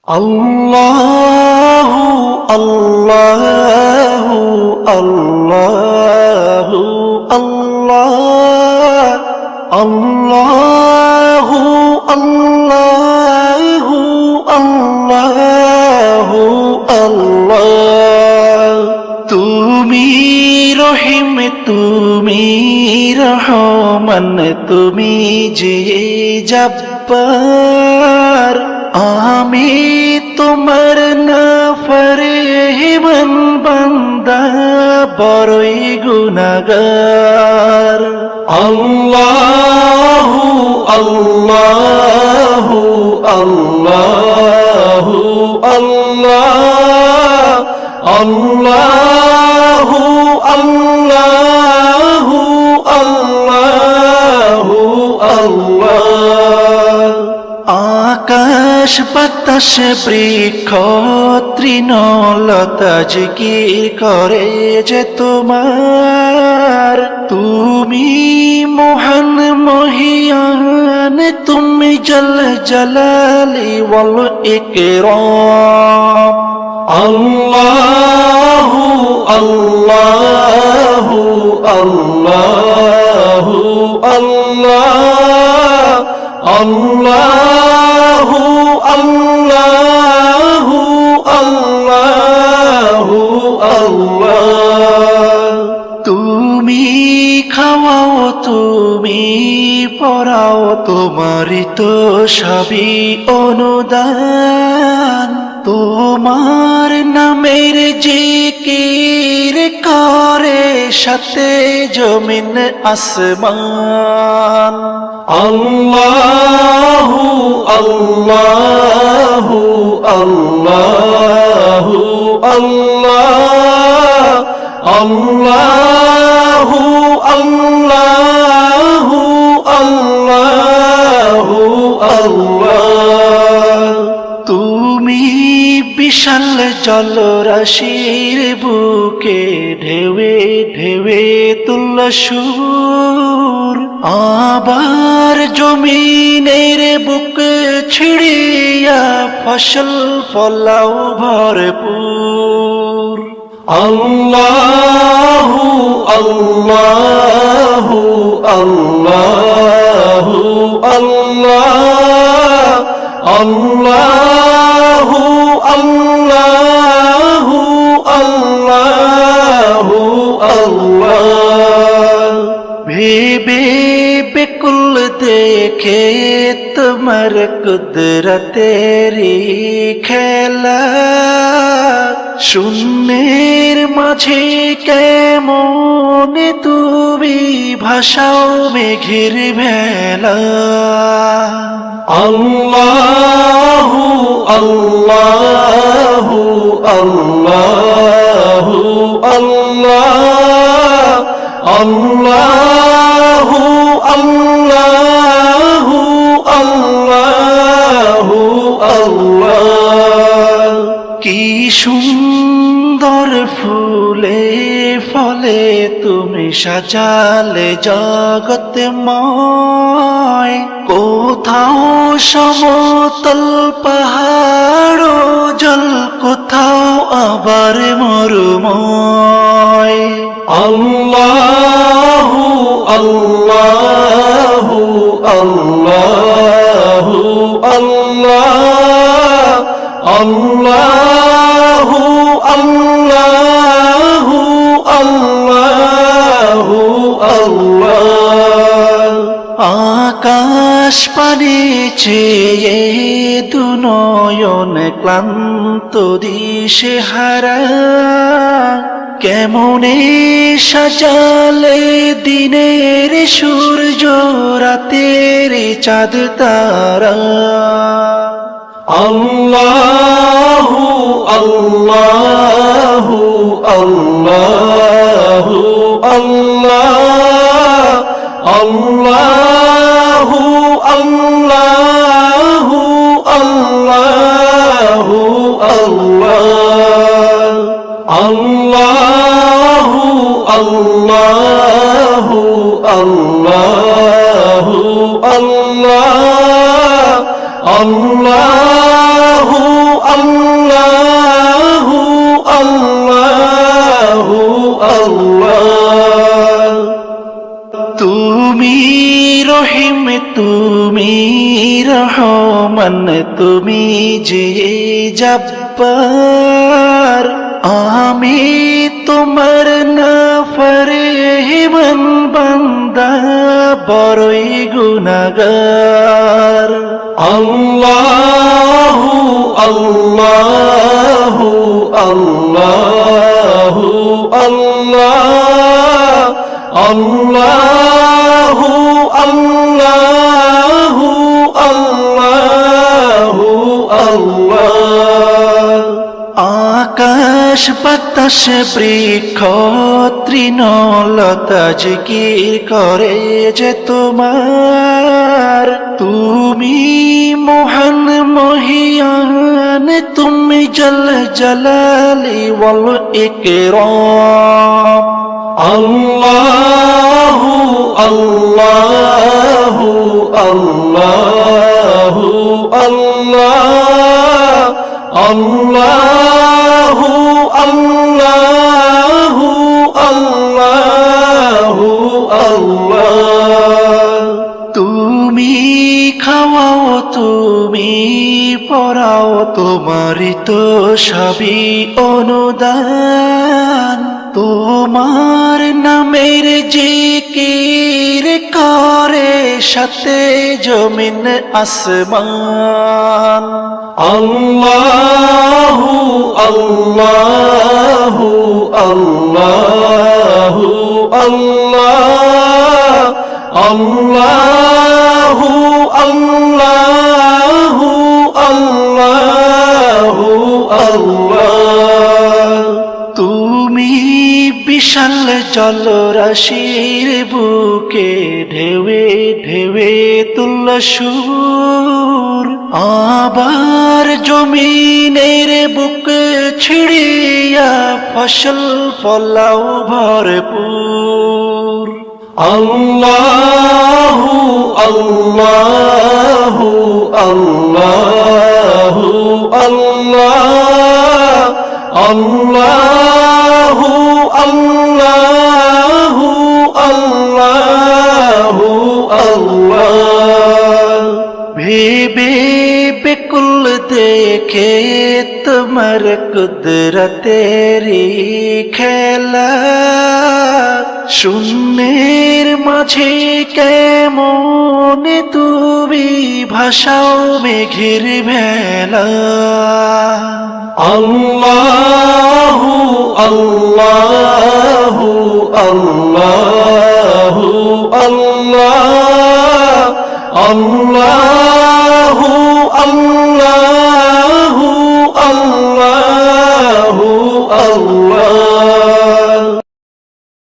আল্লাহু আল্লাহু আল্লাহু আল্লাহ আল্লাহু আল্লাহু আল্লাহু আল্লাহ। তুমি রহিম, তুমি রহমান, তুমি যে জব্বার, আমি তোমার নাফরমান বান্দা, বড়ই গুনাহগার। আল্লাহু আল্লাহু আল্লাহু আল্লাহ আল্লাহু আল্লাহু আল্লাহু আল্লাহ। আকাশ বাতাস বৃক্ষ তৃণলতা জিকির করে যে তোমার, তুমি মহান মহিয়ান, তুমি জল জলালি ওয়াল ইকরাম। আল্লাহু আল্লাহু আল্লাহু আল্লাহ আল্লাহু আল্লাহু আল্লাহু আল্লাহ। তুমি খাওয়াও, তুমি পড়াও, তোমারই তো সবই অনুদান। তোমার নামের জিকির করে সাথে জমিন আসমান। আল্লাহু আল্লাহু আল্লাহু আল্লাহ আল্লাহু আল্লাহু আল্লাহু আল্লাহ। তুমি বিশাল জলরাশির বুকে ঢেউে ঢেউে তুল্য সুর, আবার জমিনের বুক ছিড়িয়া ফসল ফলাও ভরপুর। আল্লাহু আল্লাহু আল্লাহু আল্লাহ আল্লাহু আল্লাহু আল্লাহু আল্লাহ। ভেবে বেকুল দেখে তোমার কুদরতেরি খেলা, শূন্যের মাঝে কেমন তুমি ভাষাও মেঘের ভেলা। আল্লাহু আল্লাহু আল্লাহু আল্লাহ আল্লাহু আল্লাহু আল্লাহু আল্লাহ। কি সুন্দর ফুলে ফলে তুমি সাজালে জগৎময়, কোথাও সমতল পাহাড় জল, কোথাও আবার মরুময়। আল্লাহু আল্লাহু আল্লাহু আল্লাহ আল্লাহু আল্লাহু আল্লাহু আল্লাহ। আকাশ পানে চেয়ে দুনয়ন ক্লান্ত দিশেহারা, কেমনে সাজালে দিনের সূর্য রাতের চাঁদ তারা। আল্লাহু আল্লাহু আল্লাহু আল্লাহ আল্লাহু আল্লাহু আল্লাহু আল্লাহ আল্লাহু আল্লাহু আল্লাহু আল্লাহ আল্লাহ আল্লাহু আল্লাহু আল্লাহ। তুমি রহিম তুমি রহমান তুমি যে জব্বার, আমি তোমার নাফরমান বান্দা বড়ই গুনাহগার। আল্লাহু আল্লাহু আল্লাহু আল্লাহ, আল্লাহু আল্লাহু আল্লাহু আল্লাহ। আকাশ বাতাস বৃক্ষ তৃণলতা জিকির করে যে তোমার, তুমি মহান মহিয়ান তুমি জল জলালি ওয়াল ইকরাম। আল্লাহু আল্লাহু আল্লাহু আল্লাহ, আল্লাহু আল্লাহু আল্লাহু আল্লাহ। তুমি খাওয়াও তুমি পড়াও তোমারই তো সবই অনুদান, তোমার নামের জিকির করে সাথে জমিন আসমান। আল্লাহু আল্লাহু আল্লাহু আল্লাহ, আল্লাহু আল্লাহু আল্লাহু আল্লাহ। তুমি বিশাল জলরাশির বুকে ঢেউে ঢেউে তুল্য সুর, আবার জমিনের বুক ছিড়িয়া ফসল ফলাও ভরপুর। আল্লাহু আল্লাহু আল্লাহু আল্লাহ, আল্লাহু আল্লাহু আল্লাহু আল্লাহ। ভেবে বেকুল দেখে তোমার কুদরতেরি খেলা, শূন্যের মাঝে কেমন তুমি ভাষাও মেঘের ভেলা। আল্লাহু আল্লাহু